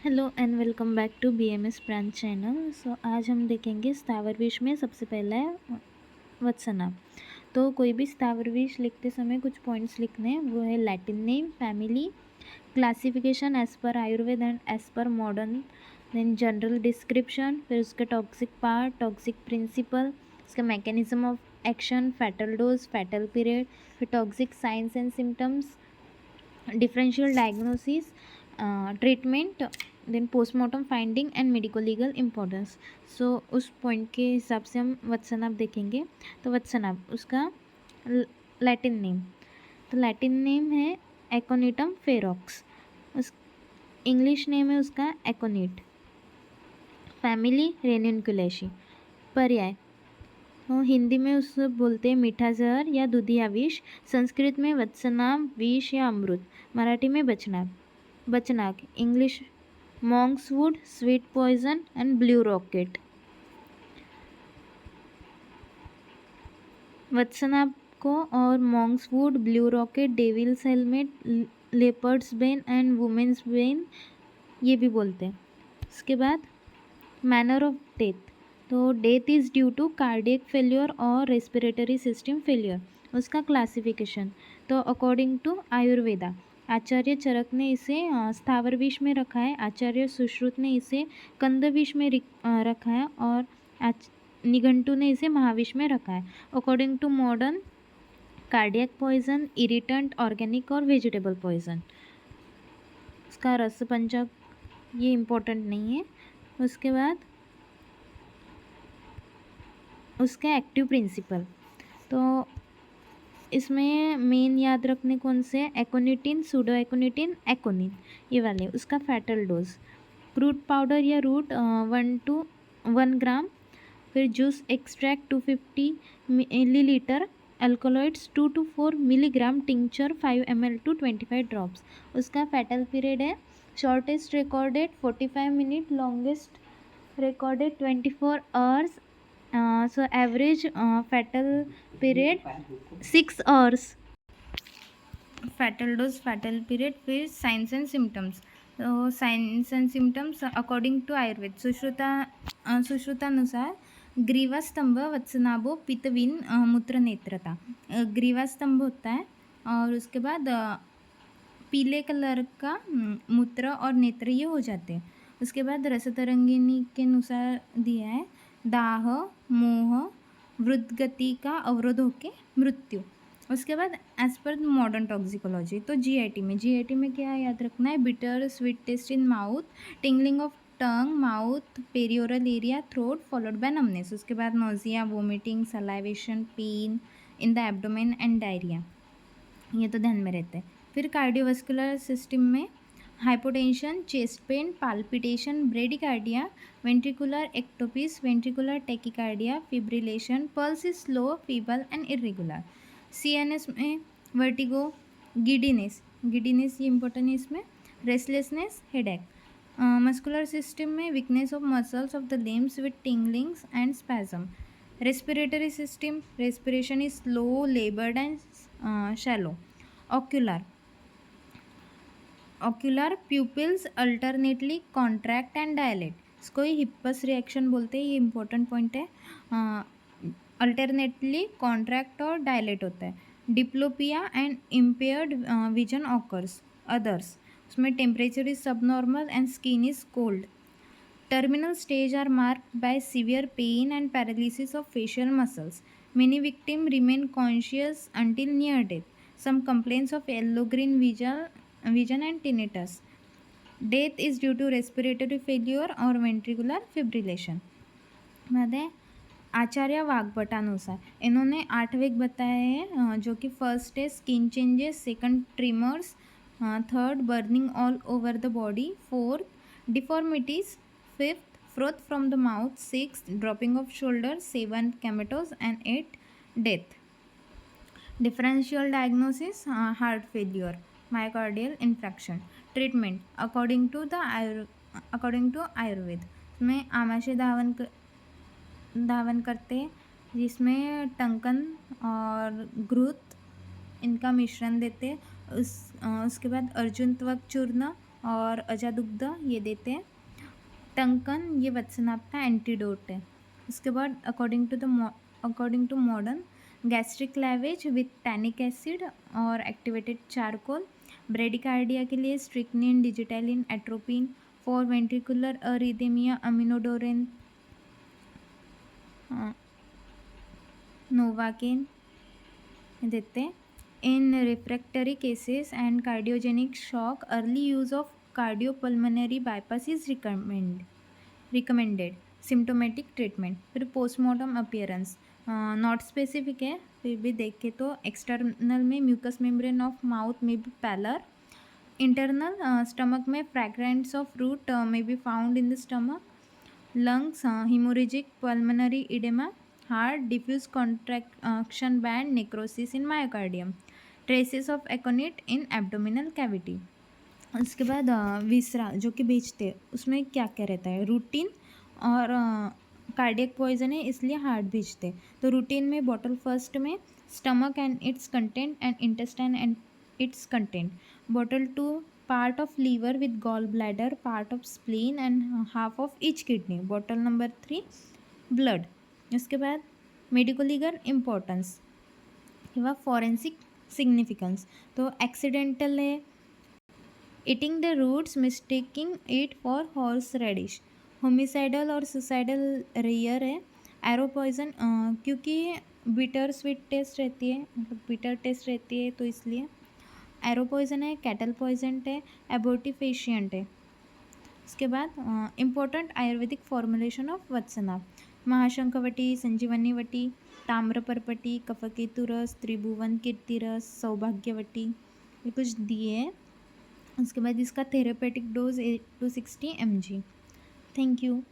Hello and welcome back to BMS प्रांत channel. So आज हम देखेंगे स्थावर विष में सबसे पहला है वत्सनाभ। तो कोई भी स्थावर विष लिखते समय कुछ पॉइंट्स लिखने हैं, वो है Latin name, family, classification as per Ayurveda and as per modern, then general description, फिर उसके टॉक्सिक पार्ट, टॉक्सिक प्रिंसिपल, उसका mechanism of action, fatal dose, fatal period, फिर toxic science and symptoms, differential diagnosis, treatment, then postmortem finding and medico legal importance. So उस point के हिसाब से हम वत्सनाभ देखेंगे। तो वत्सनाभ उसका लैटिन नेम, तो लैटिन नेम है एकोनिटम फेरोक्स। उस इंग्लिश नेम है उसका एकोनिट। फैमिली रेन्यूनकुलेशी। पर्याय, तो हिंदी में उसको बोलते हैं मीठा जहर या दूधिया विष, संस्कृत में वत्सनाभ विष या अमृत, मराठी में बचनाभ बचनाक, English monkswood sweet poison and blue rocket. वत्सनाभ को और monkswood, blue rocket, devil's helmet, leopard's bane and women's bane ये भी बोलते हैं। उसके बाद मैनर ऑफ डेथ, तो death is due to cardiac failure और रेस्पिरेटरी सिस्टम फेल्योर। उसका क्लासिफिकेशन, तो अकॉर्डिंग टू आयुर्वेदा आचार्य चरक ने इसे स्थावर विष में रखा है, आचार्य सुश्रुत ने इसे कंद विष में रखा है और निघंटू ने इसे महाविष में रखा है। According to modern cardiac poison, irritant, organic और वेजिटेबल पॉइजन। उसका रस पंचक ये इम्पोर्टेंट नहीं है। उसके बाद उसका एक्टिव प्रिंसिपल, तो इसमें मेन याद रखने कौन से, एकोनिटिन, सूडो एकोनिटिन, एकोनिन ये वाले। उसका फैटल डोज, रूट पाउडर या रूट 1 to 1 ग्राम, फिर juice extract 250 millilitre, alkaloids 2 to 4 milligram, tincture 5 ml to 25 drops. उसका फैटल पीरियड है shortest recorded 45 minute, longest recorded 24 hours. So average fatal period 6 hours. Fatal dose, fatal period, फिर signs and symptoms. तो signs and symptoms according to Ayurveda सुश्रुतानुसार ग्रीवास्तंभ, वत्सनाभो, पितविन, मूत्र नेत्रता। ग्रीवास्तंभ होता है और उसके बाद पीले कलर का मूत्र और नेत्र ये हो जाते हैं। उसके बाद रसतरंगिणी के अनुसार दिया है दाह, मोह, वृद्धगति का अवरोध होके मृत्यु। उसके बाद एज पर मॉडर्न टॉक्सिकोलॉजी, तो जीआईटी में क्या याद रखना है, bitter sweet taste in mouth, tingling of tongue, mouth, perioral area, throat, followed by numbness. उसके बाद nausea, vomiting, salivation, pain in the abdomen and diarrhoea, ये तो ध्यान में रहता है। फिर कार्डियोवास्कुलर सिस्टम में hypotension, chest pain, palpitation, bradycardia, ventricular ectopics, ventricular tachycardia, fibrillation, pulse is slow, feeble and irregular. CNS में वर्टिगो, गिडीनेस ये इंपॉर्टेंट है इसमें, रेस्टलेसनेस, हेडेक। मस्कुलर सिस्टम में weakness of muscles of the limbs with tinglings and spasm. Respiratory system, respiration is slow, labored and shallow. Ocular pupils alternately contract and dilate. इसको ही हिप्पस reaction बोलते हैं, ये important point है। Alternately contract और dilate होता है। Diplopia and impaired vision occurs. Others, उसमें temperature is subnormal and skin is cold. Terminal stage are marked by severe pain and paralysis of facial muscles. Many victims remain conscious until near death. Some complaints of yellow-green vision and tinnitus. Death is due to respiratory failure or ventricular fibrillation. मतलब आचार्य वाग्भटानुसार इन्होंने 8 वेग बताए हैं, जो कि first है skin changes, second tremors, third burning all over the body, fourth deformities, fifth froth from the mouth, sixth dropping of shoulder, seven comatose and eight death. Differential diagnosis, heart failure, myocardial infarction. Treatment according to Ayurveda में आमाशय धावन करते हैं, जिसमें टंकन और घृत इनका मिश्रण देते हैं। उसके बाद अर्जुन त्वक चूर्ण, और अजादुग्ध ये देते हैं। टंकन ये वत्सनाभ का एंटीडोट है। उसके बाद according to modern gastric lavage with tannic acid और एक्टिवेटेड चारकोल। ब्रेडिकार्डिया के लिए strychnine, digitalin, atropine. For ventricular arrhythmia amiodarone, novocaine देते हैं। In refractory cases and cardiogenic shock early use of cardiopulmonary bypass is recommended. Symptomatic treatment. फिर postmortem appearance not specific है, फिर भी देखे तो एक्सटर्नल में म्यूकस मेम्ब्रेन ऑफ माउथ में बी पैलर। इंटरनल स्टमक में fragrance of root may be found in the stomach. Lungs hemorrhagic pulmonary edema. Heart diffuse contraction band necrosis in myocardium. Traces of aconite in abdominal cavity. उसके बाद विसरा जो कि बेचते हैं उसमें क्या क्या रहता है, रूटीन और कार्डियक पॉइजन है इसलिए हार्ट भेजते हैं। तो रूटीन में बॉटल फर्स्ट में stomach and its content and intestine and its content. Bottle two part of liver with gall bladder, part of spleen and half of each kidney. Bottle number 3 blood. उसके बाद medico legal importance किंवा forensic significance. तो accidental है, eating the roots mistaking it for horseradish. Homicidal और suicidal rare है। Arrow poison क्योंकि bitter sweet taste रहती है, मतलब बिटर टेस्ट रहती है तो इसलिए एरो पॉइजन है। कैटल पॉइजन है। एबोटिफेशियंट है। उसके बाद इम्पोर्टेंट आयुर्वेदिक फॉर्मुलेशन ऑफ वत्सनाभ। महाशंखवटी, संजीवनी वटी, ताम्रपर्पटी, कफकेतु रस, त्रिभुवन कीर्ति रस, सौभाग्यवटी, ये कुछ दिए हैं। उसके बाद इसका therapeutic dose 8 to 60 mg। Thank you.